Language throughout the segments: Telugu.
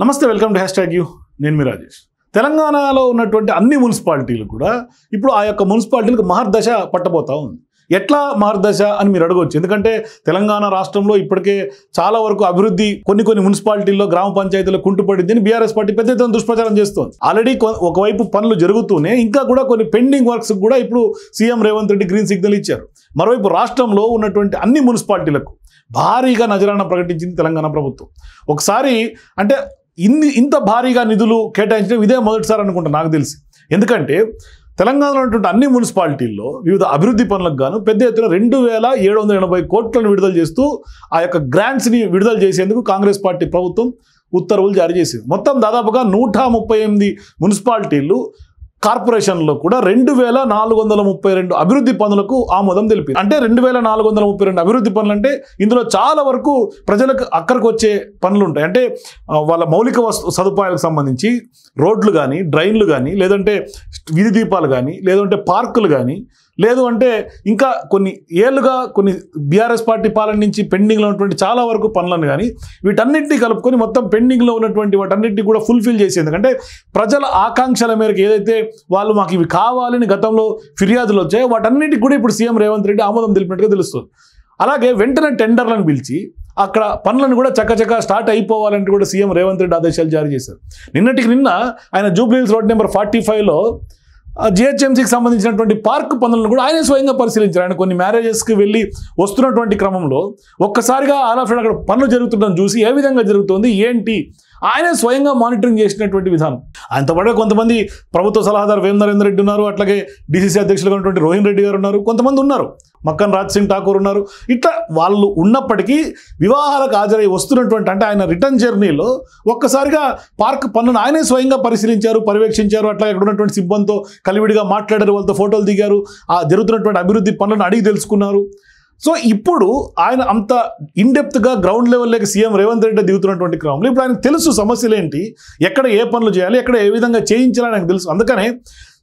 నమస్తే, వెల్కమ్ టు #యూ. నేను మీ రాజేష్. తెలంగాణలో ఉన్నటువంటి అన్ని మున్సిపాలిటీలు కూడా ఇప్పుడు ఆ యొక్క మున్సిపాలిటీలకు మహర్దశ పట్టబోతా ఉంది. ఎట్లా మహర్దశ అని మీరు అడగవచ్చు. ఎందుకంటే తెలంగాణ రాష్ట్రంలో ఇప్పటికే చాలా వరకు అభివృద్ధి కొన్ని మున్సిపాలిటీల్లో గ్రామ పంచాయతీలో కుంటుపడింది అని బీఆర్ఎస్ పార్టీ పెద్ద ఎత్తున దుష్ప్రచారం చేస్తోంది. ఆల్రెడీ ఒకవైపు పనులు జరుగుతూనే ఇంకా కూడా కొన్ని పెండింగ్ వర్క్స్ కూడా ఇప్పుడు CM Revanth Reddy green signal ఇచ్చారు. మరోవైపు రాష్ట్రంలో ఉన్నటువంటి అన్ని మున్సిపాలిటీలకు భారీగా నజరానా ప్రకటించింది తెలంగాణ ప్రభుత్వం. ఒకసారి అంటే ఇంత భారీగా నిధులు కేటాయించడం ఇదే మొదటిసారి అనుకుంటా నాకు తెలిసి. ఎందుకంటే తెలంగాణలో ఉన్నటువంటి అన్ని మున్సిపాలిటీల్లో వివిధ అభివృద్ధి పనులకు గాను పెద్ద ఎత్తున 2780 కోట్లను విడుదల చేస్తూ ఆ యొక్క గ్రాంట్స్ని విడుదల చేసేందుకు కాంగ్రెస్ పార్టీ ప్రభుత్వం ఉత్తర్వులు జారీ చేసింది. మొత్తం దాదాపుగా 138 మున్సిపాలిటీలు కార్పొరేషన్లో కూడా 2432 అభివృద్ధి పనులకు ఆమోదం తెలిపింది. అంటే 2432 అభివృద్ధి పనులు అంటే ఇందులో చాలా వరకు ప్రజలకు అక్కడికి వచ్చే పనులు ఉంటాయి. అంటే వాళ్ళ మౌలిక సదుపాయాలకు సంబంధించి రోడ్లు కానీ, డ్రైన్లు కానీ, లేదంటే వీధి దీపాలు కానీ, లేదంటే పార్కులు కానీ, లేదు అంటే ఇంకా కొన్ని ఏళ్ళుగా కొన్ని బీఆర్ఎస్ పార్టీ పాలన నుంచి పెండింగ్లో ఉన్నటువంటి చాలా వరకు పనులను కానీ వీటన్నిటిని కలుపుకొని మొత్తం పెండింగ్లో ఉన్నటువంటి వాటన్నిటిని కూడా ఫుల్ఫిల్ చేసి, ఎందుకంటే ప్రజల ఆకాంక్షల మేరకు ఏదైతే వాళ్ళు మాకు ఇవి కావాలని గతంలో ఫిర్యాదులు వచ్చాయో వాటన్నిటికి కూడా ఇప్పుడు సీఎం రేవంత్ రెడ్డి ఆమోదం తెలిపినట్టుగా తెలుస్తుంది. అలాగే వెంటనే టెండర్లను పిలిచి అక్కడ పనులను కూడా చక్కచక్క స్టార్ట్ అయిపోవాలంటే కూడా సీఎం రేవంత్ రెడ్డి ఆదేశాలు జారీ చేశారు. నిన్న ఆయన జూబ్లీహిల్స్ రోడ్ నెంబర్ 45లో జిహెచ్ఎంసీకి సంబంధించినటువంటి పార్క్ పనులను కూడా ఆయనే స్వయంగా పరిశీలించారు. ఆయన కొన్ని మ్యారేజెస్కి వెళ్ళి వస్తున్నటువంటి క్రమంలో ఒక్కసారిగా అక్కడ పనులు జరుగుతుండడం చూసి ఏ విధంగా జరుగుతుంది ఏంటి ఆయనే స్వయంగా మానిటరింగ్ చేసినటువంటి విధానం. ఆయనతో పాటు కొంతమంది ప్రభుత్వ సలహాదారు వేం నరేందర్ రెడ్డి ఉన్నారు, అట్లాగే డీసీసీ అధ్యక్షులుగా ఉన్నటువంటి రోహిన్ రెడ్డి గారు ఉన్నారు, కొంతమంది ఉన్నారు, మక్కన్ రాజ్ సింగ్ ఠాకూర్ ఉన్నారు. ఇట్లా వాళ్ళు ఉన్నప్పటికీ వివాహాలకు హాజరై వస్తున్నటువంటి అంటే ఆయన రిటర్న్ జర్నీలో ఒక్కసారిగా పార్క్ పనులను ఆయనే స్వయంగా పరిశీలించారు, పర్యవేక్షించారు. అట్లాగే అక్కడ ఉన్నటువంటి సిబ్బందితో కలివిడిగా మాట్లాడారు, వాళ్ళతో ఫోటోలు దిగారు, ఆ జరుగుతున్నటువంటి అభివృద్ధి పనులను అడిగి తెలుసుకున్నారు. సో ఇప్పుడు ఆయన అంత ఇన్డెప్త్గా గ్రౌండ్ లెవెల్లోకి సీఎం రేవంత్ రెడ్డి దిగుతున్నటువంటి క్రమంలో ఇప్పుడు ఆయనకు తెలుసు సమస్యలు ఏంటి, ఎక్కడ ఏ పనులు చేయాలి, ఎక్కడ ఏ విధంగా చేయించాలని ఆయనకు తెలుసు. అందుకనే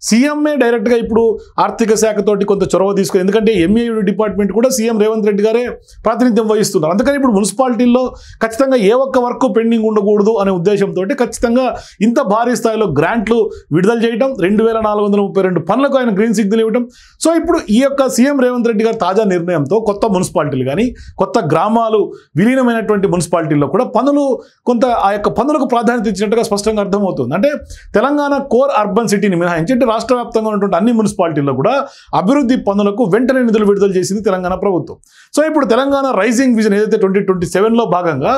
సీఎంఏ డైరెక్ట్గా ఇప్పుడు ఆర్థిక శాఖతోటి కొంత చొరవ తీసుకుని, ఎందుకంటే ఎంఏయూ డిపార్ట్మెంట్ కూడా సీఎం రేవంత్ రెడ్డి గారే ప్రాతినిధ్యం వహిస్తున్నారు. అందుకని ఇప్పుడు మున్సిపాలిటీల్లో ఖచ్చితంగా ఏ ఒక్క వర్క్ పెండింగ్ ఉండకూడదు అనే ఉద్దేశంతో ఖచ్చితంగా ఇంత భారీ స్థాయిలో గ్రాంట్లు విడుదల చేయడం, 2432 పనులకు ఆయన గ్రీన్ సిగ్నల్ ఇవ్వడం. సో ఇప్పుడు ఈ యొక్క సీఎం రేవంత్ రెడ్డి గారి తాజా నిర్ణయంతో కొత్త మున్సిపాలిటీలు కానీ, కొత్త గ్రామాలు విలీనమైనటువంటి మున్సిపాలిటీల్లో కూడా పనులు కొంత ఆ యొక్క పనులకు ప్రాధాన్యత ఇచ్చినట్టుగా స్పష్టంగా అర్థమవుతుంది. అంటే తెలంగాణ కోర్ అర్బన్ సిటీని మినహాయించి రాష్ట్ర వ్యాప్తంగా ఉన్నటువంటి అన్ని మున్సిపాలిటీల్లో కూడా అభివృద్ధి పనులకు వెంటనే నిధులు విడుదల చేసింది తెలంగాణ ప్రభుత్వం. సో ఇప్పుడు తెలంగాణ రైజింగ్ విజన్ ఏదైతే 2027లో భాగంగా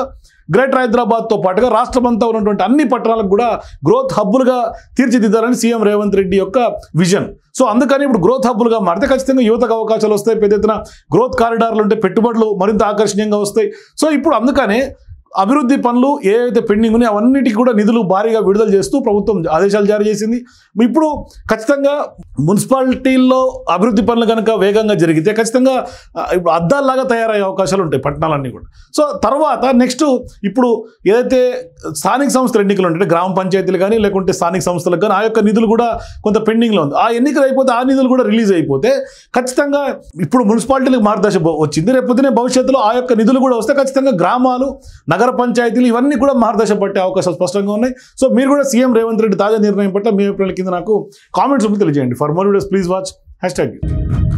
గ్రేటర్ హైదరాబాద్తో పాటుగా రాష్ట్రమంతా ఉన్నటువంటి అన్ని పట్టణాలకు కూడా గ్రోత్ హబ్బులుగా తీర్చిదిద్దాలని సీఎం రేవంత్ రెడ్డి యొక్క విజన్. సో అందుకని ఇప్పుడు గ్రోత్ హబ్బులుగా మారితే ఖచ్చితంగా యువతకు అవకాశాలు వస్తాయి, పెద్ద ఎత్తున గ్రోత్ కారిడార్లు ఉంటే పెట్టుబడులు మరింత ఆకర్షణీయంగా వస్తాయి. సో ఇప్పుడు అందుకనే అభివృద్ధి పనులు ఏవైతే పెండింగ్ ఉన్నాయో అవన్నిటికీ కూడా నిధులు భారీగా విడుదల చేస్తూ ప్రభుత్వం ఆదేశాలు జారీ చేసింది. ఇప్పుడు ఖచ్చితంగా మున్సిపాలిటీల్లో అభివృద్ధి పనులు కనుక వేగంగా జరిగితే ఖచ్చితంగా ఇప్పుడు అద్దాల్లాగా తయారయ్యే అవకాశాలు ఉంటాయి పట్టణాలన్నీ కూడా. సో తర్వాత నెక్స్ట్ ఇప్పుడు ఏదైతే స్థానిక సంస్థల ఎన్నికలు ఉంటాయి, గ్రామ పంచాయతీలు కానీ లేకుంటే స్థానిక సంస్థలకు కానీ ఆ యొక్క నిధులు కూడా కొంత పెండింగ్లో ఉంది. ఆ ఎన్నికలు అయిపోతే ఆ నిధులు కూడా రిలీజ్ అయిపోతే ఖచ్చితంగా ఇప్పుడు మున్సిపాలిటీలకు మార్గదర్శ వచ్చింది, రేపొద్దునే భవిష్యత్తులో ఆ యొక్క నిధులు కూడా వస్తే ఖచ్చితంగా గ్రామాలు, నగర పంచాయతీలు ఇవన్నీ కూడా మార్గదర్శ పట్టే అవకాశాలు స్పష్టంగా ఉన్నాయి. సో మీరు కూడా సీఎం రేవంత్ రెడ్డి తాజా నిర్ణయం పట్ల మీ అభిప్రాయాల కింద నాకు కామెంట్స్ తెలియజేయండి. For more videos please watch #.